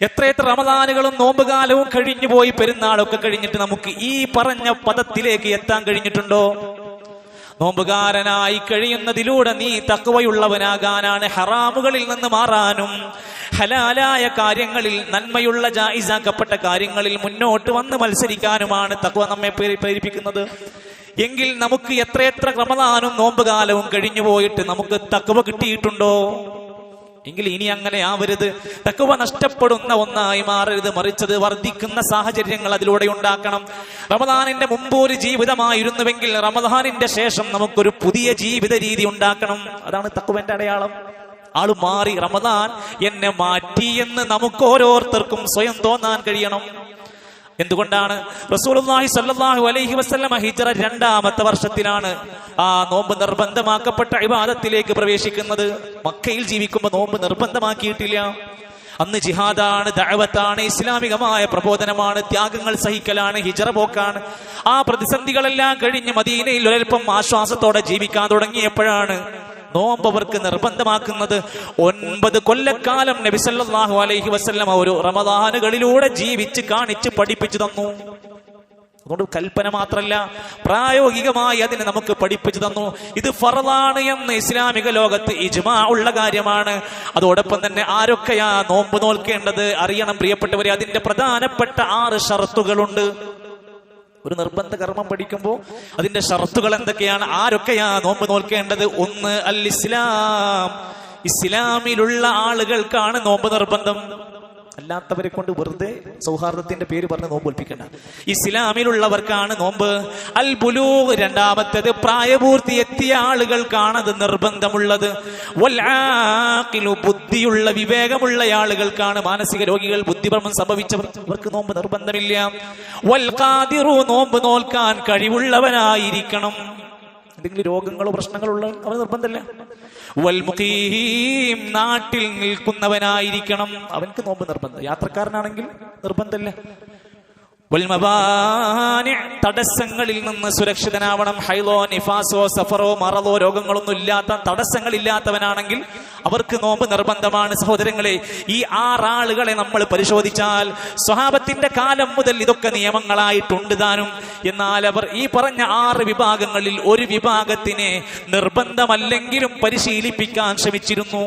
എത്രയെത്ര റമദാനുകളും നോമ്പുകാലവും കഴിഞ്ഞുപോയി, പെരുന്നാളൊക്കെ കഴിഞ്ഞിട്ട് നമുക്ക് ഈ പറഞ്ഞ പദത്തിലേക്ക് എത്താൻ കഴിഞ്ഞിട്ടുണ്ടോ? നോമ്പുകാരനായി കഴിയുന്നതിലൂടെ നീ തഖ്വയുള്ളവനാകാനാണ്, ഹറാമുകളിൽ നിന്ന് മാറാനും ഹലാലായ കാര്യങ്ങളിൽ, നന്മയുള്ള ജായിസാക്കപ്പെട്ട കാര്യങ്ങളിൽ മുന്നോട്ട് വന്ന് മത്സരിക്കാനുമാണ് തഖ്വ നമ്മെ പ്രേരിപ്പിക്കുന്നത്. എങ്കിൽ നമുക്ക് എത്രയെത്ര റമദാനും നോമ്പുകാലവും കഴിഞ്ഞു പോയിട്ട് നമുക്ക് തഖ്വ കിട്ടിയിട്ടുണ്ടോ? എങ്കിൽ ഇനി അങ്ങനെ ആവരുത്. തഖ്വ നഷ്ടപ്പെടുന്ന ഒന്നായി മാറരുത്, മറിച്ചത് വർദ്ധിക്കുന്ന സാഹചര്യങ്ങൾ അതിലൂടെ ഉണ്ടാക്കണം. റമദാനിന്റെ മുമ്പ് ഒരു ജീവിതമായിരുന്നുവെങ്കിൽ റമദാനിന്റെ ശേഷം നമുക്കൊരു പുതിയ ജീവിത രീതി ഉണ്ടാക്കണം. അതാണ് തഖ്വന്റെ അടയാളം. ആള് മാറി, റമദാൻ എന്നെ മാറ്റി എന്ന് നമുക്ക് ഓരോരുത്തർക്കും സ്വയം തോന്നാൻ കഴിയണം. എന്തുകൊണ്ടാണ് റസൂലുള്ളാഹി സ്വല്ലല്ലാഹു അലൈഹി വസല്ലം ഹിജ്റ 2ാമത്തെ വർഷത്തിലാണ് ആ നോമ്പ് നിർബന്ധമാക്കപ്പെട്ട ഇബാദത്തിലേക്ക് പ്രവേശിക്കുന്നത്. മക്കയിൽ ജീവിക്കുമ്പോൾ നോമ്പ് നിർബന്ധമാക്കിയിട്ടില്ല. അന്ന് ജിഹാദാണ്, ദഅവത്താണ്, ഇസ്ലാമികമായ പ്രബോധനമാണ്, ത്യാഗങ്ങൾ സഹിക്കലാണ്, ഹിജ്റ പോക്കാണ്. ആ പ്രതിസന്ധികളെല്ലാം കഴിഞ്ഞ് മദീനയിൽ ഒരൽപ്പം ആശ്വാസത്തോടെ ജീവിക്കാൻ തുടങ്ങിയപ്പോഴാണ് നോമ്പ് അവർക്ക് നിർബന്ധമാക്കുന്നത്. 9 കൊല്ലക്കാലം നബി സല്ലല്ലാഹു അലൈഹി വസല്ലം ഒരു റമദാനുകളിലൂടെ ജീവിച്ച് കാണിച്ച് പഠിപ്പിച്ചു തന്നു. അതുകൊണ്ട് കൽപ്പന മാത്രല്ല, പ്രായോഗികമായി അതിനെ നമുക്ക് പഠിപ്പിച്ചു തന്നു. ഇത് ഫർളാണ് എന്ന് ഇസ്ലാമിക ലോകത്ത് ഇജ്മാ ഉള്ള കാര്യമാണ്. അതോടൊപ്പം തന്നെ ആരൊക്കെയാ നോമ്പ് നോൽക്കേണ്ടത് അറിയണം പ്രിയപ്പെട്ടവരെ. അതിന്റെ പ്രധാനപ്പെട്ട 6 ഷർത്തുകളുണ്ട്. ഒരു നിർബന്ധ കർമ്മം പഠിക്കുമ്പോൾ അതിന്റെ ഷർത്തുകൾ എന്തൊക്കെയാണ്, ആരൊക്കെയാ നോമ്പ് നോൽക്കേണ്ടത്? 1 അൽ ഇസ്ലാം, ഇസ്ലാമിലുള്ള ആളുകൾക്കാണ് നോമ്പ് നിർബന്ധം. അല്ലാത്തവരെ കൊണ്ട് വെറുതെ സൗഹാർദ്ദത്തിന്റെ പേര് പറഞ്ഞ് നോമ്പ് ഒൽപ്പിക്കണ്ട. ഇസ്ലാമിലുള്ളവർക്കാണ് നോമ്പ്. അൽ ബുലൂഗ്, രണ്ടാമത്തേത് പ്രായപൂർത്തി എത്തിയ ആളുകൾക്കാണ് അത് നിർബന്ധമുള്ളത്. വൽ ആഖിലു, ബുദ്ധിയുള്ള വിവേകമുള്ള ആളുകൾക്കാണ്. മാനസിക രോഗികൾ, ബുദ്ധിഭ്രമം സംഭവിച്ചവർ, ഇവർക്ക് നോമ്പ് നിർബന്ധമില്ല. വൽ ഖാദിറു, നോമ്പ് നോൽക്കാൻ കഴിവുള്ളവനായിരിക്കണം. എന്തെങ്കിലും രോഗങ്ങളോ പ്രശ്നങ്ങളോ ഉള്ള അവന് നിർബന്ധമില്ല. വൽ മുഖീം, നാട്ടിൽ നിൽക്കുന്നവനായിരിക്കണം, അവൻക്ക് നോമ്പ് നിർബന്ധം. യാത്രക്കാരനാണെങ്കിൽ നിർബന്ധമില്ല. വൽ മവാനി, തടസ്സങ്ങളിൽ നിന്ന് സുരക്ഷിതനാവണം. ഹൈലോ, നിഫാസോ, സഫറോ, മറലോ, രോഗങ്ങളൊന്നും ഇല്ലാത്ത, തടസ്സങ്ങളില്ലാത്തവനാണെങ്കിൽ അവർക്ക് നോമ്പ് നിർബന്ധമാണ്. സഹോദരങ്ങളെ, ഈ 6 ആളുകളെ നമ്മൾ പരിശോധിച്ചാൽ സ്വഹാബത്തിന്റെ കാലം മുതൽ ഇതൊക്കെ നിയമങ്ങളായിട്ടുണ്ട് താനും. എന്നാൽ അവർ ഈ പറഞ്ഞ 6 വിഭാഗങ്ങളിൽ ഒരു വിഭാഗത്തിനെ നിർബന്ധമല്ലെങ്കിലും പരിശീലിപ്പിക്കാൻ ശ്രമിച്ചിരുന്നു.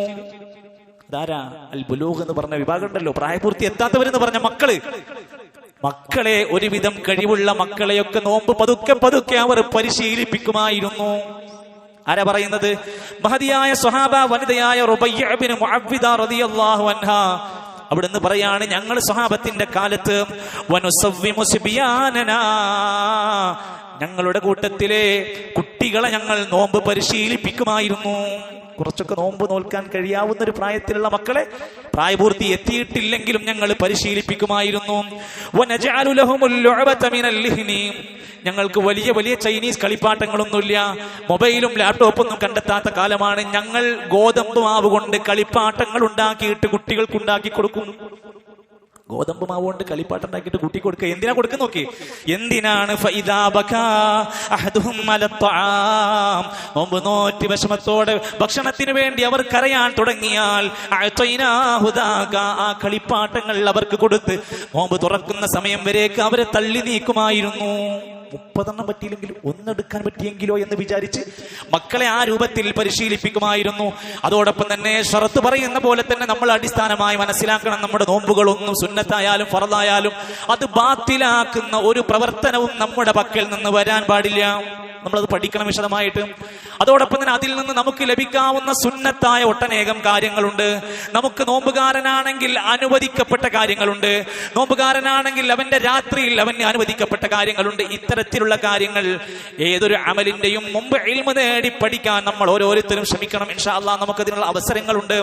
ധാരാ അൽ ബുലൂഗ് എന്ന് പറഞ്ഞ വിഭാഗം ഉണ്ടല്ലോ, പ്രായപൂർത്തി എത്താത്തവരെന്ന് പറഞ്ഞ മക്കളെ ഒരുവിധം കഴിവുള്ള മക്കളെയൊക്കെ നോമ്പ് പതുക്കെ പതുക്കെ അവർ പരിശീലിപ്പിക്കുമായിരുന്നു. ആരാ പറയുന്നത്? മഹദിയായ സ്വഹാബ വനിതയായ റുബയ്യ ബിൻത് മുഅവ്വിദ റളിയല്ലാഹു അൻഹാ. അവിടുന്ന് പറയാണ്, ഞങ്ങൾ സ്വഹാബത്തിന്റെ കാലത്ത് വനുസവ്വിമു സിബിയാനനാ, ഞങ്ങളുടെ കൂട്ടത്തിലെ കുട്ടികളെ ഞങ്ങൾ നോമ്പ് പരിശീലിപ്പിക്കുമായിരുന്നു. കുറച്ചൊക്കെ നോമ്പ് നോൽക്കാൻ കഴിയാവുന്ന ഒരു പ്രായത്തിലുള്ള മക്കളെ, പ്രായപൂർത്തി എത്തിയിട്ടില്ലെങ്കിലും ഞങ്ങൾ പരിശീലിപ്പിക്കുമായിരുന്നു. വനജഅലു ലഹുമുൽ ലുഅബത മിനൽ ലിഹ്നി, ഞങ്ങൾക്ക് വലിയ വലിയ ചൈനീസ് കളിപ്പാട്ടങ്ങളൊന്നുമില്ല, മൊബൈലും ലാപ്ടോപ്പൊന്നും കണ്ടെത്താത്ത കാലമാണ്. ഞങ്ങൾ ഗോതമ്പ് മാവ് കൊണ്ട് കളിപ്പാട്ടങ്ങൾ ഉണ്ടാക്കിയിട്ട് കുട്ടികൾക്ക് ഉണ്ടാക്കി കൊടുക്കും. ഗോതമ്പ് മാവ് കൊണ്ട് കളിപ്പാട്ടം ഉണ്ടാക്കിയിട്ട് കുട്ടി കൊടുക്കുക. എന്തിനാ കൊടുക്കുന്ന നോക്കി, എന്തിനാണ്? നോമ്പ് നോറ്റി വിഷമത്തോടെ ഭക്ഷണത്തിന് വേണ്ടി അവർ കരയാൻ തുടങ്ങിയാൽ ആ കളിപ്പാട്ടങ്ങൾ അവർക്ക് കൊടുത്ത് നോമ്പ് തുറക്കുന്ന സമയം വരേക്ക് അവരെ തള്ളി നീക്കുമായിരുന്നു. 30 പറ്റിയില്ലെങ്കിലും 1 എടുക്കാൻ പറ്റിയെങ്കിലോ എന്ന് വിചാരിച്ച് മക്കളെ ആ രൂപത്തിൽ പരിശീലിപ്പിക്കുമായിരുന്നു. അതോടൊപ്പം തന്നെ ഷറത്ത് പറയുന്ന പോലെ തന്നെ നമ്മൾ അടിസ്ഥാനമായി മനസ്സിലാക്കണം, നമ്മുടെ നോമ്പുകളൊന്നും സുന്നത്തായാലും ഫർളായാലും അത് ബാത്തിലാക്കുന്ന ഒരു പ്രവർത്തനവും നമ്മുടെ പക്കൽ നിന്ന് വരാൻ പാടില്ല. നമ്മളത് പഠിക്കണം വിശദമായിട്ട്. അതോടൊപ്പം തന്നെ അതിൽ നിന്ന് നമുക്ക് ലഭിക്കാവുന്ന സുന്നത്തായ ഒട്ടനേകം കാര്യങ്ങളുണ്ട്. നമുക്ക് നോമ്പുകാരനാണെങ്കിൽ അനുവദിക്കപ്പെട്ട കാര്യങ്ങളുണ്ട്. നോമ്പുകാരനാണെങ്കിൽ അവന്റെ രാത്രിയിൽ അവന് അനുവദിക്കപ്പെട്ട കാര്യങ്ങളുണ്ട്. ഇത്തരത്തിലുള്ള കാര്യങ്ങൾ ഏതൊരു അമലിന്റെയും മുമ്പ് ഇൽമു നേടി പഠിക്കാൻ നമ്മൾ ഓരോരുത്തരും ശ്രമിക്കണം. ഇൻഷാ അല്ലാഹ് നമുക്കതിനുള്ള അവസരങ്ങളുണ്ട്,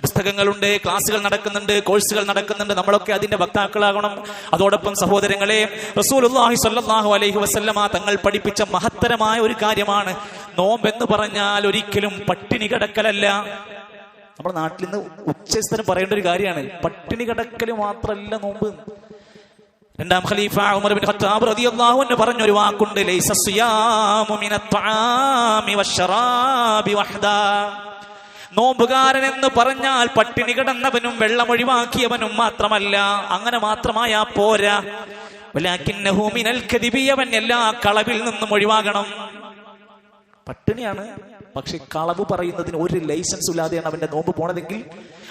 പുസ്തകങ്ങളുണ്ട്, ക്ലാസ്സുകൾ നടക്കുന്നുണ്ട്, കോഴ്സുകൾ നടക്കുന്നുണ്ട്. നമ്മളൊക്കെ അതിന്റെ വക്താക്കളാകണം. അതോടൊപ്പം സഹോദരങ്ങളെ, റസൂലുള്ളാഹി സ്വല്ലല്ലാഹു അലൈഹി വസല്ലമ തങ്ങൾ പഠിപ്പിച്ച മഹത്തരമായ ഒരു കാര്യമാണ് നോമ്പെന്ന് പറഞ്ഞാൽ ഒരിക്കലും പട്ടിണി കിടക്കലല്ല. നമ്മുടെ നാട്ടിൽ നിന്ന് ഉച്ചസ്ഥനം പറയേണ്ട ഒരു കാര്യമാണ്. പട്ടിണി കിടക്കൽ മാത്രമല്ല നോമ്പ്. 2ാം ഖലീഫ ഉമർ ബിൻ ഖത്താബ് റളിയല്ലാഹു അൻഹു പറഞ്ഞ ഒരു വാക്കുണ്ട്, ലൈസ സിയാമു മിനത്ത് തആമി വശറാബി വഹദാ. നോമ്പുകാരൻ എന്ന് പറഞ്ഞാൽ പട്ടിണി കിടന്നവനും വെള്ളം ഒഴിവാക്കിയവനും മാത്രമല്ല. അങ്ങനെ മാത്രമായാ പോരാ. വലാകിന്നഹു മിനൽ കദിബി, അവൻ എല്ലാ കളവിൽ നിന്നും ഒഴിവാകണം. പട്ടിണിയാണ്, പക്ഷെ കളവ് പറയുന്നതിന് ഒരു ലൈസൻസ് ഇല്ലാതെയാണ് അവന്റെ നോമ്പ് പോണതെങ്കിൽ,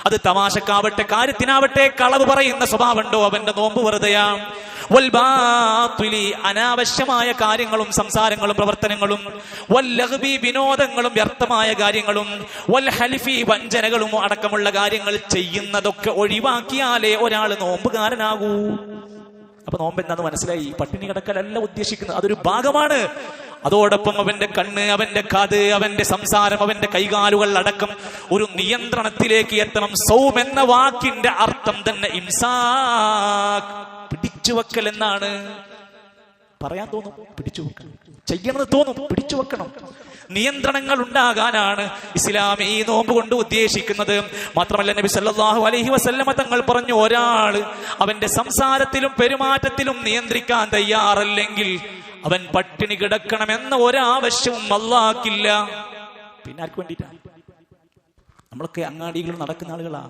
അത് തമാശക്കാവട്ടെ കാര്യത്തിനാവട്ടെ, കളവ് പറയുന്ന സ്വഭാവമുണ്ടോ അവന്റെ നോമ്പ് വെറുതെയാണ്. അനാവശ്യമായ കാര്യങ്ങളും സംസാരങ്ങളും പ്രവർത്തനങ്ങളും, വല്ലഗ്ബി വിനോദങ്ങളും വ്യർത്ഥമായ കാര്യങ്ങളും, വൽഹലിഫി വഞ്ചനകളും അടക്കമുള്ള കാര്യങ്ങൾ ചെയ്യുന്നതൊക്കെ ഒഴിവാക്കിയാലേ ഒരാൾ നോമ്പുകാരനാകൂ. അപ്പൊ നോമ്പ് എന്താന്ന് മനസ്സിലായി. പട്ടിണി കിടക്കലല്ല ഉദ്ദേശിക്കുന്നത്, അതൊരു ഭാഗമാണ്. അതോടൊപ്പം അവന്റെ കണ്ണ്, അവന്റെ കാത്, അവന്റെ സംസാരം, അവന്റെ കൈകാലുകൾ അടക്കം ഒരു നിയന്ത്രണത്തിലേക്ക് എത്തണം. സൗം എന്ന വാക്കിന്റെ അർത്ഥം തന്നെ ഇംസാക്, പിടിച്ചുവെക്കൽ എന്നാണ്. പറയാൻ തോന്നും പിടിച്ചു വെക്കണം, ചെയ്യണമെന്ന് തോന്നും പിടിച്ചു വെക്കണം. നിയന്ത്രണങ്ങൾ ഉണ്ടാകാനാണ് ഇസ്ലാം ഈ നോമ്പ് കൊണ്ട് ഉദ്ദേശിക്കുന്നത്. മാത്രമല്ല നബി സല്ലല്ലാഹു അലൈഹി വസല്ലമ തങ്ങൾ പറഞ്ഞു, ഒരാൾ അവന്റെ സംസാരത്തിലും പെരുമാറ്റത്തിലും നിയന്ത്രിക്കാൻ തയ്യാറല്ലെങ്കിൽ അവൻ പട്ടിണി കിടക്കണമെന്ന ഒരാവശ്യവും അല്ലാഹ്ക്കില്ല. പിന്നെ ആർക്ക് വേണ്ടിയിട്ടാണ്? നമ്മളൊക്കെ അങ്ങാടികളിൽ നടക്കുന്ന ആളുകളാ,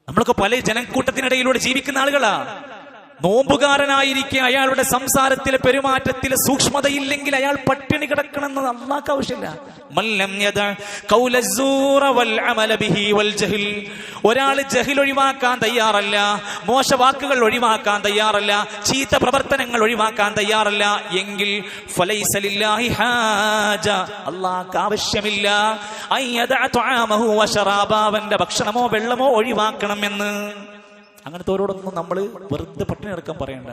നമ്മളൊക്കെ പല ജനക്കൂട്ടത്തിനിടയിലൂടെ ജീവിക്കുന്ന ആളുകളാ. നോമ്പുകാരനായിരിക്കെ അയാളുടെ സംസാരത്തിലെ പെരുമാറ്റത്തിലെ സൂക്ഷ്മതയില്ലെങ്കിൽ അയാൾ പട്ടിണി കിടക്കണമെന്ന് അല്ലാഹ്ക്ക് ആവശ്യമില്ല. ഒരാൾ ജഹിൽ ഒഴിവാക്കാൻ തയ്യാറല്ല, മോശവാക്കുകൾ ഒഴിവാക്കാൻ തയ്യാറല്ല, ചീത്ത പ്രവർത്തനങ്ങൾ ഒഴിവാക്കാൻ തയ്യാറല്ല എങ്കിൽ ഫലൈസ ലില്ലാഹി ഹാജ, അല്ലാഹ്ക്ക് ആവശ്യമില്ല അവന്റെ ഭക്ഷണമോ വെള്ളമോ ഒഴിവാക്കണമെന്ന്. അങ്ങനത്തോരോടൊന്നും നമ്മൾ വെറുതെ പട്ടിണി കിടക്കാൻ പറയണ്ട,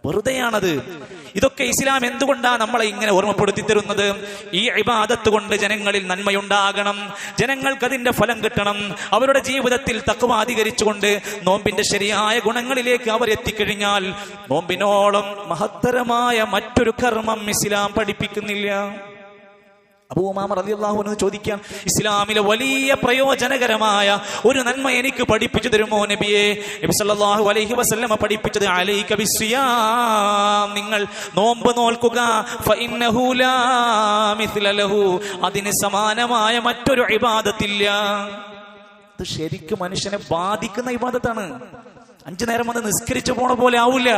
വെറുതെയാണത്. ഇതൊക്കെ ഇസ്ലാം എന്തുകൊണ്ടാണ് നമ്മളെ ഇങ്ങനെ ഓർമ്മപ്പെടുത്തി തരുന്നത്? ഈ ഇബാദത്ത് കൊണ്ട് ജനങ്ങളിൽ നന്മയുണ്ടാകണം, ജനങ്ങൾക്ക് അതിന്റെ ഫലം കിട്ടണം. അവരുടെ ജീവിതത്തിൽ തഖ്വ അധികരിച്ചുകൊണ്ട് നോമ്പിന്റെ ശരിയായ ഗുണങ്ങളിലേക്ക് അവർ എത്തിക്കഴിഞ്ഞാൽ നോമ്പിനോളം മഹത്തരമായ മറ്റൊരു കർമ്മം ഇസ്ലാം പഠിപ്പിക്കുന്നില്ല. അബൂ ഉമാമ റളിയല്ലാഹു അൻഹു ചോദിക്കാൻ, ഇസ്ലാമിലെ വലിയ പ്രയോജനകരമായ ഒരു നന്മ എനിക്ക് പഠിപ്പിച്ചു തരുമോ നബിയെ? നബി സല്ലല്ലാഹു അലൈഹി വസല്ലമ പഠിപ്പിച്ചത്, അലൈക ബിസ്സിയാം, നിങ്ങൾ നോമ്പ് നോൽക്കുക. ഫഇന്നഹു ലാ മിസ്ല ലഹു, അതിന് സമാനമായ മറ്റൊരു ഇബാദത്തില്ല. ഇത് ശരിക്കും മനുഷ്യനെ ബാധിക്കുന്ന ഇബാദത്താണ്. 5 നേരം വന്ന് നിസ്കരിച്ചു പോണ പോലെ ആവില്ല.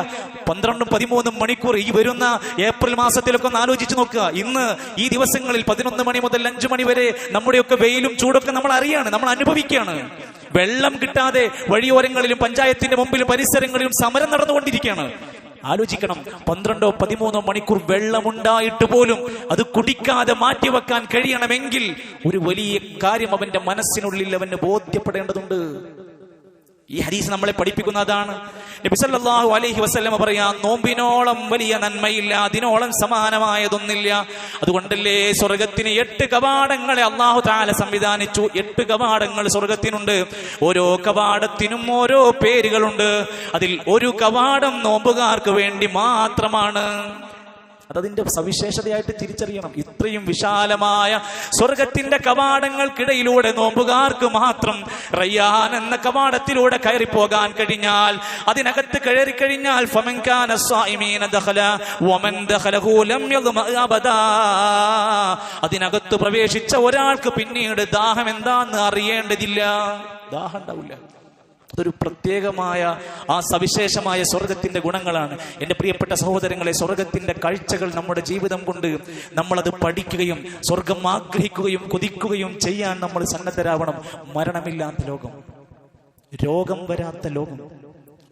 12-13 മണിക്കൂർ ഈ വരുന്ന ഏപ്രിൽ മാസത്തിലൊക്കെ ഒന്ന് ആലോചിച്ച് നോക്കുക. ഇന്ന് ഈ ദിവസങ്ങളിൽ 11 മണി മുതൽ 5 മണി വരെ നമ്മുടെയൊക്കെ വെയിലും ചൂടൊക്കെ നമ്മൾ അറിയാണ്, നമ്മൾ അനുഭവിക്കുകയാണ്. വെള്ളം കിട്ടാതെ വഴിയോരങ്ങളിലും പഞ്ചായത്തിന്റെ മുമ്പിലും പരിസരങ്ങളിലും സമരം നടന്നുകൊണ്ടിരിക്കുകയാണ്. ആലോചിക്കണം, 12-13 മണിക്കൂർ വെള്ളമുണ്ടായിട്ട് പോലും അത് കുടിക്കാതെ മാറ്റിവെക്കാൻ കഴിയണമെങ്കിൽ ഒരു വലിയ കാര്യം അവന്റെ മനസ്സിനുള്ളിൽ അവന് ബോധ്യപ്പെടേണ്ടതുണ്ട്. ഈ ഹദീസ് നമ്മളെ പഠിപ്പിക്കുന്നതാണ്. നബി സല്ലല്ലാഹു അലൈഹി വസല്ലമ പറയാ, നോമ്പിനോളം വലിയ നന്മയില്ല, അതിനോളം സമാനമായതൊന്നില്ല. അതുകൊണ്ടല്ലേ സ്വർഗത്തിന് 8 കവാടങ്ങളെ അല്ലാഹു തആല സംവിധാനിച്ചു. 8 കവാടങ്ങൾ സ്വർഗത്തിനുണ്ട്. ഓരോ കവാടത്തിനും ഓരോ പേരുകളുണ്ട്. അതിൽ ഒരു കവാടം നോമ്പുകാർക്ക് വേണ്ടി മാത്രമാണ്. അതതിന്റെ സവിശേഷതയായിട്ട് തിരിച്ചറിയണം. ഇത്രയും വിശാലമായ സ്വർഗത്തിന്റെ കവാടങ്ങൾക്കിടയിലൂടെ നോമ്പുകാർക്ക് മാത്രം റയ്യാൻ എന്ന കവാടത്തിലൂടെ കയറി പോകാൻ കഴിഞ്ഞാൽ, അതിനകത്ത് കയറി കഴിഞ്ഞാൽ ഫമൻ കാന സ്വായിമീന ദഖല വമൻ ദഖലഹു ലം യദ്മ അബദാ, അതിനകത്ത് പ്രവേശിച്ച ഒരാൾക്ക് പിന്നീട് ദാഹം എന്താന്ന് അറിയേണ്ടതില്ല, ദാഹം ഉണ്ടാവില്ല. അതൊരു പ്രത്യേകമായ ആ സവിശേഷമായ സ്വർഗത്തിന്റെ ഗുണങ്ങളാണ്. എൻ്റെ പ്രിയപ്പെട്ട സഹോദരങ്ങളെ, സ്വർഗത്തിന്റെ കാഴ്ചകൾ നമ്മുടെ ജീവിതം കൊണ്ട് നമ്മളത് പഠിക്കുകയും സ്വർഗം ആഗ്രഹിക്കുകയും കൊതിക്കുകയും ചെയ്യാൻ നമ്മൾ സന്നദ്ധരാവണം. മരണമില്ലാത്ത ലോകം, രോഗം വരാത്ത ലോകം,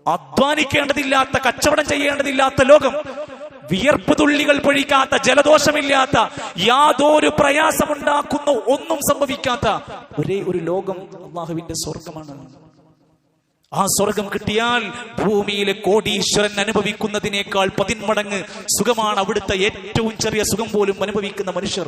അധ്വാനിക്കേണ്ടതില്ലാത്ത, കച്ചവടം ചെയ്യേണ്ടതില്ലാത്ത ലോകം, വിയർപ്പ് തുള്ളികൾ പൊഴിക്കാത്ത, ജലദോഷമില്ലാത്ത, യാതൊരു പ്രയാസമുണ്ടാക്കുന്ന ഒന്നും സംഭവിക്കാത്ത ഒരേ ഒരു ലോകം അല്ലാഹുവിന്റെ സ്വർഗമാണ്. ആ സ്വർഗം കിട്ടിയാൽ ഭൂമിയിലെ കോടീശ്വരൻ അനുഭവിക്കുന്നതിനേക്കാൾ 10 മടങ്ങ് സുഖമാണ് അവിടുത്തെ ഏറ്റവും ചെറിയ സുഖം പോലും അനുഭവിക്കുന്ന മനുഷ്യർ.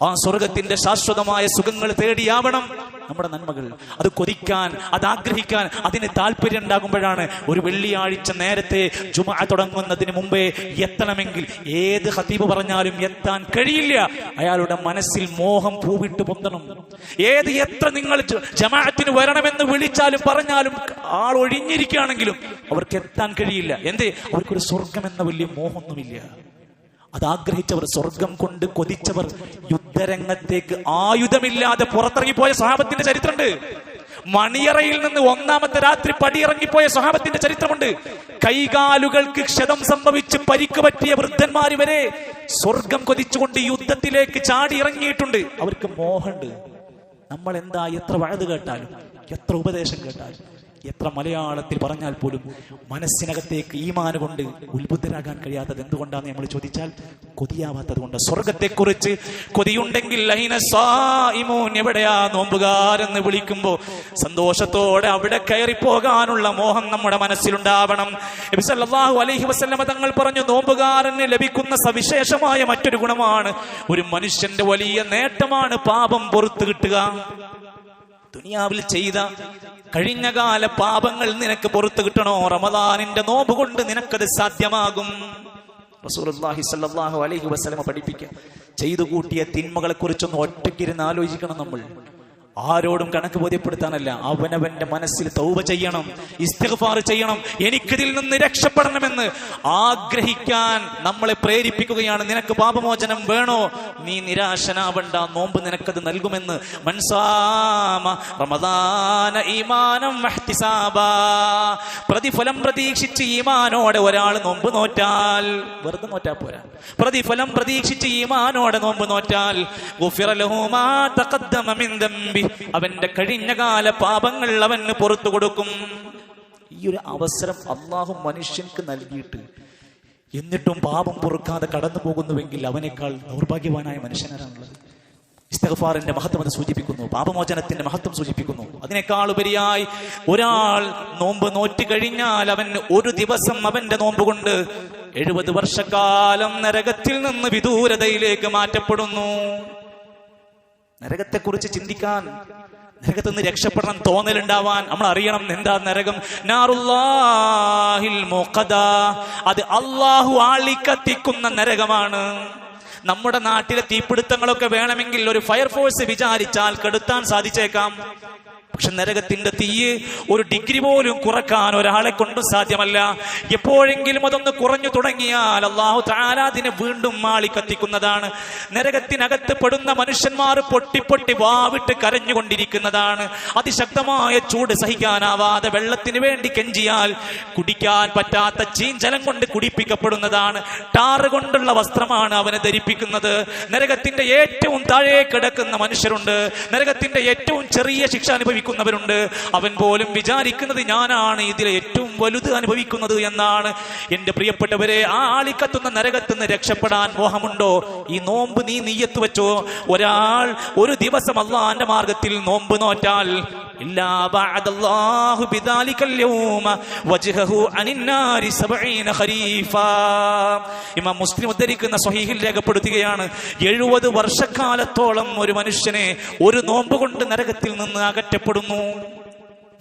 ആ സ്വർഗത്തിന്റെ ശാശ്വതമായ സുഖങ്ങൾ തേടിയാവണം നമ്മുടെ നന്മകൾ. അത് കൊതിക്കാൻ, അത് ആഗ്രഹിക്കാൻ, അതിന് താല്പര്യം ഉണ്ടാകുമ്പോഴാണ് ഒരു വെള്ളിയാഴ്ച നേരത്തെ ജുമുഅ തുടങ്ങുന്നതിന് മുമ്പേ എത്തണമെങ്കിൽ ഏത് ഖതീബ് പറഞ്ഞാലും എത്താൻ കഴിയില്ല. അയാളുടെ മനസ്സിൽ മോഹം പൂവിട്ട് പൊന്തണം. എത്ര നിങ്ങൾ ജമാഅത്തിന് വരണമെന്ന് വിളിച്ചാലും പറഞ്ഞാലും ആൾ ഒഴിഞ്ഞിരിക്കുകയാണെങ്കിലും അവർക്ക് എത്താൻ കഴിയില്ല. എന്തേ? അവർക്കൊരു സ്വർഗം എന്ന വലിയ മോഹമൊന്നുമില്ല. അതാഗ്രഹിച്ചവർ, സ്വർഗം കൊണ്ട് കൊതിച്ചവർ യുദ്ധരംഗത്തേക്ക് ആയുധമില്ലാതെ പുറത്തിറങ്ങിപ്പോയ സ്വഹാബത്തിന്റെ ചരിത്രമുണ്ട്. മണിയറയിൽ നിന്ന് ഒന്നാമത്തെ രാത്രി പടിയിറങ്ങിപ്പോയ സ്വഹാബത്തിന്റെ ചരിത്രമുണ്ട്. കൈകാലുകൾക്ക് ക്ഷതം സംഭവിച്ച് പരിക്ക് പറ്റിയ വൃദ്ധന്മാര് വരെ സ്വർഗം കൊതിച്ചുകൊണ്ട് യുദ്ധത്തിലേക്ക് ചാടി ഇറങ്ങിയിട്ടുണ്ട്. അവർക്ക് മോഹമുണ്ട്. നമ്മൾ എന്താ എത്ര വഴുത് കേട്ടാലും, എത്ര ഉപദേശം കേട്ടാലും, എത്ര മലയാളത്തിൽ പറഞ്ഞാൽ പോലും മനസ്സിനകത്തേക്ക് ഈമാൻ കൊണ്ട് ഉത്ബുദ്ധരാകാൻ കഴിയാത്തത് എന്തുകൊണ്ടാന്ന് നമ്മൾ ചോദിച്ചാൽ കൊതിയാവാത്തത് കൊണ്ട്. സ്വർഗത്തെക്കുറിച്ച് കൊതിയുണ്ടെങ്കിൽ എവിടെയാ നോമ്പുകാരെന്ന് വിളിക്കുമ്പോ സന്തോഷത്തോടെ അവിടെ കയറി പോകാനുള്ള മോഹം നമ്മുടെ മനസ്സിലുണ്ടാവണം. നബി സല്ലല്ലാഹു അലൈഹി വസല്ലമ തങ്ങൾ പറഞ്ഞു, നോമ്പുകാരന് ലഭിക്കുന്ന സവിശേഷമായ മറ്റൊരു ഗുണമാണ്, ഒരു മനുഷ്യന്റെ വലിയ നേട്ടമാണ് പാപം പുറത്തു കിട്ടുക. ദുനിയാവിൽ ചെയ്ത കഴിഞ്ഞകാല പാപങ്ങൾ നിനക്ക് പുറത്തു കിട്ടണോ, റമദാനിന്റെ നോമ്പ് കൊണ്ട് നിനക്കത് സാധ്യമാകും. റസൂലുള്ളാഹി സ്വല്ലല്ലാഹു അലൈഹി വസല്ലം പഠിപ്പിക്കുക, ചെയ്തു കൂട്ടിയ തിന്മകളെ കുറിച്ചൊന്ന് ഒറ്റയ്ക്കിരുന്ന് ആലോചിക്കണം. നമ്മൾ ആരോടും കണക്ക് ബോധ്യപ്പെടുത്താനല്ല, അവനവന്റെ മനസ്സിൽ തൗബ ചെയ്യണം, ഇസ്തിഗ്ഫാർ ചെയ്യണം, എനിക്കിതിൽ നിന്ന് രക്ഷപ്പെടണമെന്ന് ആഗ്രഹിക്കാൻ നമ്മളെ പ്രേരിപ്പിക്കുകയാണ്. നിനക്ക് പാപമോചനം വേണോ, നീ നിരാശനാവണ്ട, നോമ്പ് നിനക്കത് നൽകുമെന്ന്. മൻസാമ റമദാന ഈമാനം വഹ്തിസാബാ, പ്രതിഫലം പ്രതീക്ഷിച്ച് ഈമാനോടെ ഒരാൾ നോമ്പ് നോറ്റാൽ, വെറുതെ നോറ്റാ പോരാ, പ്രതിഫലം പ്രതീക്ഷിച്ച് ഈമാനോടെ നോമ്പ് നോറ്റാൽ ഗുഫിറ ലഹു മാ തഖദ്ദമ മിൻ ദംബി, അവന്റെ കഴിഞ്ഞകാല പാപങ്ങൾ അവന് പുറത്തു കൊടുക്കും. ഈ ഒരു അവസരം അള്ളാഹു മനുഷ്യൻക്ക് നൽകിയിട്ട് എന്നിട്ടും പാപം പൊറുക്കാതെ കടന്നു പോകുന്നുവെങ്കിൽ അവനേക്കാൾ ദൗർഭാഗ്യവാനായ മനുഷ്യനാണുള്ളത്. ഇസ്തിഗ്ഫാറിന്റെ മഹത്വം അത് സൂചിപ്പിക്കുന്നു, പാപമോചനത്തിന്റെ മഹത്വം സൂചിപ്പിക്കുന്നു. അതിനേക്കാൾ ഉപരിയായി ഒരാൾ നോമ്പ് നോറ്റ് കഴിഞ്ഞാൽ അവൻ ഒരു ദിവസം അവന്റെ നോമ്പ് കൊണ്ട് 70 വർഷക്കാലം നരകത്തിൽ നിന്ന് വിദൂരതയിലേക്ക് മാറ്റപ്പെടുന്നു. നരകത്തെക്കുറിച്ച് ചിന്തിക്കാൻ, നരകത്തിൽ നിന്ന് രക്ഷപ്പെടണം തോന്നലുണ്ടാവാൻ നമ്മൾ അറിയണം എന്താ നരകം. നാറുല്ലാഹിൽ മുഖദ, അത് അള്ളാഹു ആളിക്കത്തിക്കുന്ന നരകമാണ്. നമ്മുടെ നാട്ടിലെ തീപിടുത്തങ്ങളൊക്കെ വേണമെങ്കിൽ ഒരു ഫയർഫോഴ്സ് വിചാരിച്ചാൽ കെടുത്താൻ സാധിച്ചേക്കാം. പക്ഷെ നരകത്തിന്റെ തീയ് ഒരു ഡിഗ്രി പോലും കുറക്കാൻ ഒരാളെ കൊണ്ടും സാധ്യമല്ല. എപ്പോഴെങ്കിലും അതൊന്ന് കുറഞ്ഞു തുടങ്ങിയാൽ അല്ലാഹു തആല അതിനെ വീണ്ടും മാളി കത്തിക്കുന്നതാണ്. നരകത്തിനകത്ത് പെടുന്ന മനുഷ്യന്മാർ പൊട്ടി വാവിട്ട് കരഞ്ഞുകൊണ്ടിരിക്കുന്നതാണ്. അതിശക്തമായ ചൂട് സഹിക്കാനാവാതെ വെള്ളത്തിന് വേണ്ടി കെഞ്ചിയാൽ കുടിക്കാൻ പറ്റാത്ത ചീഞ്ചലം കൊണ്ട് കുടിപ്പിക്കപ്പെടുന്നതാണ്. ടാറ് കൊണ്ടുള്ള വസ്ത്രമാണ് അവനെ ധരിപ്പിക്കുന്നത്. നരകത്തിന്റെ ഏറ്റവും താഴെ കിടക്കുന്ന മനുഷ്യരുണ്ട്, നരകത്തിന്റെ ഏറ്റവും ചെറിയ ശിക്ഷ അനുഭവിക്കുന്നവരുണ്ട്. അവൻ പോലും വിചാരിക്കുന്നത് ഞാനാണ് ഇതിലെ ഏറ്റവും വലുത് അനുഭവിക്കുന്നത് എന്നാണ്. എന്റെ പ്രിയപ്പെട്ടവരെ, ആ ആളിക്കത്തുന്ന നരകത്തിൽ നിന്ന് രക്ഷപ്പെടാൻ മോഹമുണ്ടോ? ഈ നോമ്പ് നീ നിയ്യത്ത് വെച്ചോ. ഒരാൾ ഒരു ദിവസം അല്ലാഹുവിന്റെ മാർഗത്തിൽ നോമ്പ് നോറ്റാൽ ഇല്ലാ ബഅദല്ലാഹു ബിദാലികൽ യൗമ വജ്ഹഹു അനിന്നാരി 70 ഖരീഫാ. ഇമാം മുസ്ലിം ഉദ്ധരിക്കുന്ന സ്വഹീഹിൽ രേഖപ്പെടുത്തുകയാണ്, 70 വർഷക്കാലത്തോളം ഒരു മനുഷ്യനെ ഒരു നോമ്പ് കൊണ്ട് നരകത്തിൽ നിന്ന് അകറ്റപ്പെടുന്നു.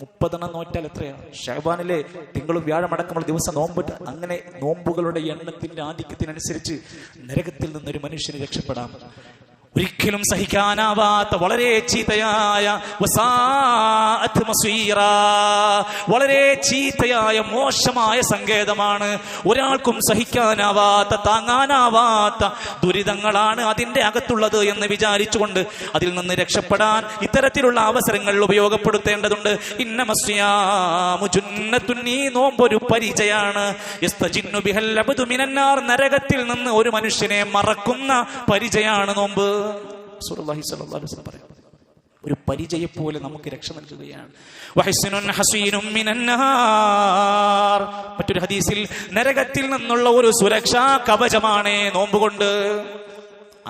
30 നോറ്റാൽ എത്രയാ? ശഅബാനിലെ തിങ്കളും വ്യാഴമടക്കമുള്ള ദിവസം നോമ്പിട്ട്, അങ്ങനെ നോമ്പുകളുടെ എണ്ണത്തിന്റെ ആധിക്യത്തിനനുസരിച്ച് നരകത്തിൽ നിന്നൊരു മനുഷ്യന് രക്ഷപ്പെടാം. ഒരിക്കലും സഹിക്കാനാവാത്ത വളരെ ചീത്തയായ വളരെ ചീത്തയായ മോശമായ സങ്കേതമാണ്. ഒരാൾക്കും സഹിക്കാനാവാത്ത താങ്ങാനാവാത്ത ദുരിതങ്ങളാണ് അതിന്റെ അകത്തുള്ളത് എന്ന് വിചാരിച്ചുകൊണ്ട് അതിൽ നിന്ന് രക്ഷപ്പെടാൻ ഇത്തരത്തിലുള്ള അവസരങ്ങൾ ഉപയോഗപ്പെടുത്തേണ്ടതുണ്ട്. ഈ നോമ്പൊരു പരിചയാണ്. നരകത്തിൽ നിന്ന് ഒരു മനുഷ്യനെ മറക്കുന്ന പരിചയാണ് നോമ്പ്. റസൂലുള്ളാഹി സ്വല്ലല്ലാഹു അലൈഹി വസല്ലം പറയുന്നു, ഒരു പരിചയെ പോലെ നമുക്ക് രക്ഷ നൽകുകയാണ്. മറ്റൊരു ഹദീസിൽ നരകത്തിൽ നിന്നുള്ള ഒരു സുരക്ഷാ കവചമാണ് നോമ്പ് കൊണ്ട്.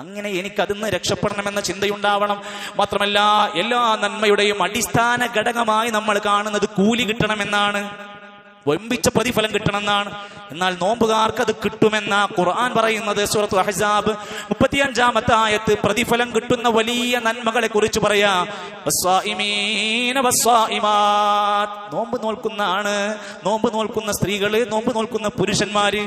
അങ്ങനെ എനിക്കതിന്ന് രക്ഷപ്പെടണമെന്ന ചിന്തയുണ്ടാവണം. മാത്രമല്ല, എല്ലാ നന്മയുടെയും അടിസ്ഥാന ഘടകമായി നമ്മൾ കാണുന്നത് കൂലി കിട്ടണമെന്നാണ്, വമ്പിച്ച പ്രതിഫലം കിട്ടണമെന്നാണ്. എന്നാൽ നോമ്പുകാർക്ക് അത് കിട്ടുമെന്ന ഖുർആൻ പറയുന്നത് സൂറത്തുൽ അഹ്സാബ് 35-ാമത്തെ ആയത്ത് പ്രതിഫലം കിട്ടുന്ന വലിയ നന്മകളെ കുറിച്ച് പറയാ. നോമ്പ് നോൽക്കുന്ന ആണ്, നോമ്പ് നോൽക്കുന്ന സ്ത്രീകള്, നോമ്പ് നോൽക്കുന്ന പുരുഷന്മാര്.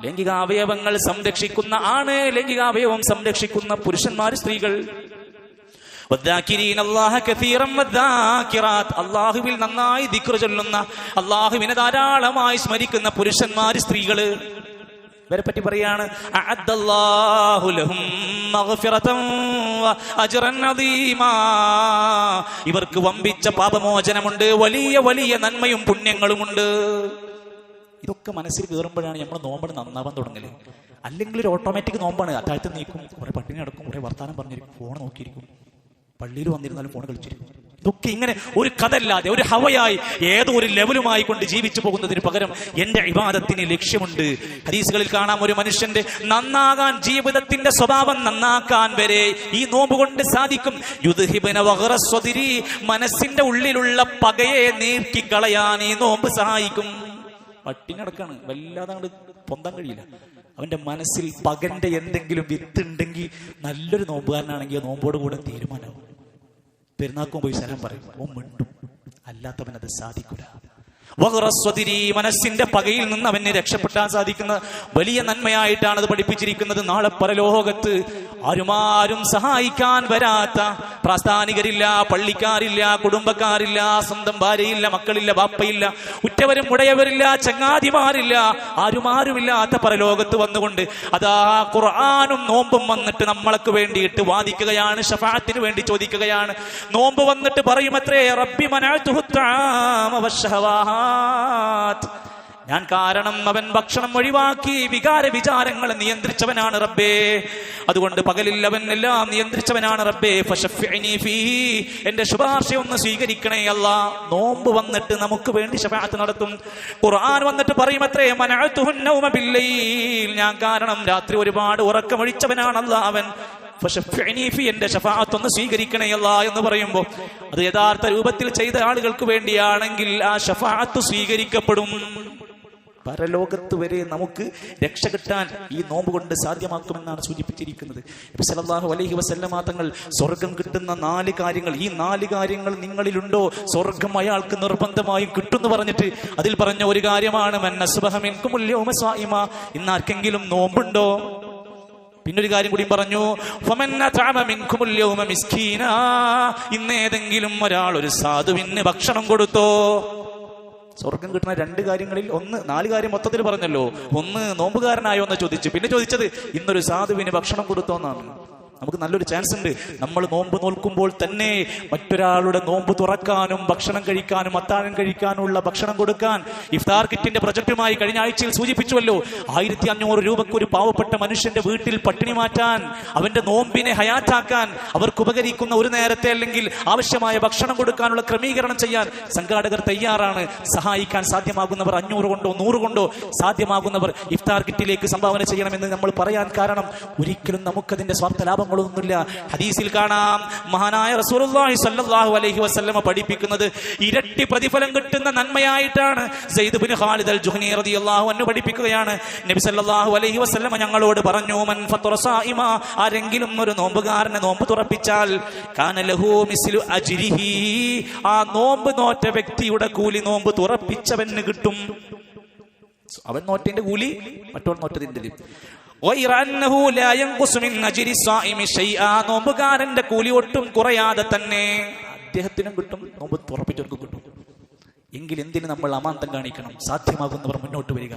ലൈംഗികാവയവങ്ങൾ സംരക്ഷിക്കുന്ന ആണ്, ലൈംഗികാവയവം സംരക്ഷിക്കുന്ന പുരുഷന്മാര്, സ്ത്രീകൾ. അള്ളാഹുവിൽ നന്നായി ദിക്ർ ചൊല്ലുന്ന, അള്ളാഹുവിനെ ധാരാളമായി സ്മരിക്കുന്ന പുരുഷന്മാര്, സ്ത്രീകള്, ഇവരെ പറ്റി പറയാണ് അഅദ്ദല്ലാഹു ലഹും മഗ്ഫിറതൻ വ അജ്റൻ അദീമാ. ഇവർക്ക് വമ്പിച്ച പാപമോചനമുണ്ട്, വലിയ വലിയ നന്മയും പുണ്യങ്ങളുമുണ്ട്. ഇതൊക്കെ മനസ്സിൽ കയറുമ്പോഴാണ് നമ്മൾ നോമ്പ് നന്നാവാൻ തുടങ്ങല്. അല്ലെങ്കിൽ ഒരു ഓട്ടോമാറ്റിക് നോമ്പാണ്. അത്താഴത്ത് നീക്കും, കുറെ പട്ടിണി നടക്കും, കുറെ വർത്താനം പറഞ്ഞിരിക്കും, ഫോൺ നോക്കിയിരിക്കും, പള്ളിയിൽ വന്നിരുന്നാലും ഫോൺ കളിച്ചിരിക്കും. ഇതൊക്കെ ഇങ്ങനെ ഒരു കഥല്ലാതെ ഒരു ഹവയായി ഏതോ ഒരു ലെവലുമായി കൊണ്ട് ജീവിച്ചു പോകുന്നതിന് പകരം എന്റെ ഇബാദത്തിന് ലക്ഷ്യമുണ്ട്. ഹദീസുകളിൽ കാണാം, ഒരു മനുഷ്യന്റെ നന്നാകാൻ, ജീവിതത്തിന്റെ സ്വഭാവം നന്നാക്കാൻ വരെ ഈ നോമ്പ് കൊണ്ട് സാധിക്കും. യുദ്ഹിബന വഗ്റസ്വദിരി, മനസ്സിന്റെ ഉള്ളിലുള്ള പകയെ നീക്കിക്കളയാൻ ഈ നോമ്പ് സഹായിക്കും. പട്ടിണി നടക്കാണ്, വല്ലാതെ അങ്ങോട്ട് പൊന്താൻ കഴിയില്ല. അവന്റെ മനസ്സിൽ പകന്റെ എന്തെങ്കിലും വിത്തുണ്ടെങ്കിൽ നല്ലൊരു നോമ്പുകാരനാണെങ്കിൽ നോമ്പോട് കൂടെ തീരുമാനമാവും. പെരുന്നാക്കും പോയി സലാം പറയും, ഓ മിണ്ടും, അല്ലാത്തവൻ അത് സാധിക്കൂല. മനസ്സിന്റെ പകയിൽ നിന്ന് അവനെ രക്ഷപ്പെട്ടാൻ സാധിക്കുന്ന വലിയ നന്മയായിട്ടാണ് അത് പഠിപ്പിച്ചിരിക്കുന്നത്. നാളെ പരലോകത്ത് ആരും സഹായിക്കാൻ വരാത്ത, പ്രാസ്ഥാനികരില്ല, പള്ളിക്കാരില്ല, കുടുംബക്കാരില്ല, സ്വന്തം ഭാര്യയില്ല, മക്കളില്ല, ബാപ്പയില്ല, ഉറ്റവരും ഉടയവരില്ല, ചങ്ങാതിമാരില്ല, ആരുമില്ലാത്ത പരലോകത്ത് വന്നുകൊണ്ട് അതാ ഖുർആനും നോമ്പും വന്നിട്ട് നമ്മൾക്ക് വേണ്ടിയിട്ട് വാദിക്കുകയാണ്, ശഫാഅത്തിന് വേണ്ടി ചോദിക്കുകയാണ്. നോമ്പ് വന്നിട്ട് പറയുമത്രേ, റബ്ബി മനഅതുഹു തആമ വശഹവാ, ഞാൻ കാരണം അവൻ ഭക്ഷണം ഒഴിവാക്കി, വിചാരങ്ങളെ നിയന്ത്രിച്ചവനാണ് റബ്ബേ. അതുകൊണ്ട് പകലിൽ അവൻ എല്ലാം നിയന്ത്രിച്ചവനാണ് റബ്ബേ. ഫശഫ്ഇനി ഫീഹി, എന്റെ ശുപാർശ ഒന്ന് സ്വീകരിക്കണേ അല്ലാ. നോമ്പ് വന്നിട്ട് നമുക്ക് വേണ്ടി ശഫാഅത്ത് നടത്തും. ഖുർആൻ വന്നിട്ട് പറയുമത്രേ, മനഅതുഹു നൗമ ബില്ലൈൽ, ഞാൻ കാരണം രാത്രി ഒരുപാട് ഉറക്കമൊഴിച്ചവനാണല്ലാ അവൻ. എന്റെ ശഫാഅത്ത് ഒന്ന് സ്വീകരിക്കണേ അല്ലാ എന്ന് പറയുമ്പോൾ അത് യഥാർത്ഥ രൂപത്തിൽ ചെയ്ത ആളുകൾക്ക് വേണ്ടിയാണെങ്കിൽ ആ ശഫാഅത്ത് സ്വീകരിക്കപ്പെടും. പരലോകത്ത് വരെ നമുക്ക് രക്ഷ കിട്ടാൻ ഈ നോമ്പ് കൊണ്ട് സാധ്യമാക്കുമെന്നാണ് സൂചിപ്പിച്ചിരിക്കുന്നത്. നബി സല്ലല്ലാഹു അലൈഹി വസല്ലമ തങ്ങൾ സ്വർഗം കിട്ടുന്ന 4 കാര്യങ്ങൾ, ഈ 4 കാര്യങ്ങൾ നിങ്ങളിലുണ്ടോ സ്വർഗം അയാൾക്ക് നിർബന്ധമായും കിട്ടുമെന്ന് പറഞ്ഞിട്ട് അതിൽ പറഞ്ഞ ഒരു കാര്യമാണ് മൻ അസ്ബഹ മിൻകുമുൽ യൗമ സ്വായിമ, ഇന്ന് ആർക്കെങ്കിലും നോമ്പുണ്ടോ? പിന്നൊരു കാര്യം കൂടി പറഞ്ഞു, ഇന്ന് ഏതെങ്കിലും ഒരാൾ ഒരു സാധുവിന് ഭക്ഷണം കൊടുത്തോ? സ്വർഗം കിട്ടുന്ന 2 കാര്യങ്ങളിൽ ഒന്ന്, 4 കാര്യം മൊത്തത്തിൽ പറഞ്ഞല്ലോ. ഒന്ന് നോമ്പുകാരനായോ എന്ന് ചോദിച്ചു, പിന്നെ ചോദിച്ചത് ഇന്നൊരു സാധുവിന് ഭക്ഷണം കൊടുത്തോ എന്നാണ്. നമുക്ക് നല്ലൊരു ചാൻസ് ഉണ്ട്. നമ്മൾ നോമ്പ് നോൽക്കുമ്പോൾ തന്നെ മറ്റൊരാളുടെ നോമ്പ് തുറക്കാനും ഭക്ഷണം കഴിക്കാനും അത്താഴം കഴിക്കാനുള്ള ഭക്ഷണം കൊടുക്കാൻ ഇഫ്താർ കിറ്റിന്റെ പ്രൊജക്ടുമായി കഴിഞ്ഞ ആഴ്ചയിൽ സൂചിപ്പിച്ചുവല്ലോ. 1500 രൂപയ്ക്ക് ഒരു പാവപ്പെട്ട മനുഷ്യന്റെ വീട്ടിൽ പട്ടിണി മാറ്റാൻ, അവന്റെ നോമ്പിനെ ഹയാത്താക്കാൻ, അവർക്ക് ഉപകരിക്കുന്ന ഒരു നേരത്തെ അല്ലെങ്കിൽ ആവശ്യമായ ഭക്ഷണം കൊടുക്കാനുള്ള ക്രമീകരണം ചെയ്യാൻ സംഘാടകർ തയ്യാറാണ്. സഹായിക്കാൻ സാധ്യമാകുന്നവർ 500 കൊണ്ടോ 100 കൊണ്ടോ സാധ്യമാകുന്നവർ ഇഫ്താർ കിറ്റിലേക്ക് സംഭാവന ചെയ്യണമെന്ന് നമ്മൾ പറയാൻ കാരണം ഒരിക്കലും നമുക്കതിന്റെ സ്വാർത്ഥ ലാഭം ൊന്നുമില്ല. ഹദീസിൽ കാണാം, മഹാനായ റസൂലുള്ളാഹി സ്വല്ലല്ലാഹു അലൈഹി വസല്ലമ പഠിപ്പിക്കുന്നത് ഇരട്ടി പ്രതിഫലം കിട്ടുന്ന നന്മയായിട്ടാണ്. സയ്യിദ് ഇബ്നു ഖാലിദ് അൽ ജുഹ്നി റളിയല്ലാഹു അൻഹു പഠിപ്പിക്കുകയാണ്. നബി സല്ലല്ലാഹു അലൈഹി വസല്ലമ ഞങ്ങളോട് പറഞ്ഞു, മൻ ഫത്തറ സായിമ, ആരെങ്കിലും ഒരു നോമ്പുകാരനെ നോമ്പ് തുറപ്പിച്ചാൽ കാന ലഹു മിസ്ലു അജ്രിഹി, ആ നോമ്പ് നോറ്റ വ്യക്തിയുടെ കൂലി നോമ്പ് തുറപ്പിച്ചവന് കിട്ടും. അവൻ നോറ്റതിന്റെ കൂലി മറ്റോൻ നോറ്റതിന്റെ. നോമ്പുകാരന്റെ കൂലി ഒട്ടും കുറയാതെ തന്നെ അദ്ദേഹത്തിനും കിട്ടും, നോമ്പ് തുറപ്പിച്ചവർക്കും കിട്ടും. എങ്കിൽ എന്തിന് നമ്മൾ അമാന്തം കാണിക്കണം? സാധ്യമാകുന്നവർ മുന്നോട്ട് വരിക.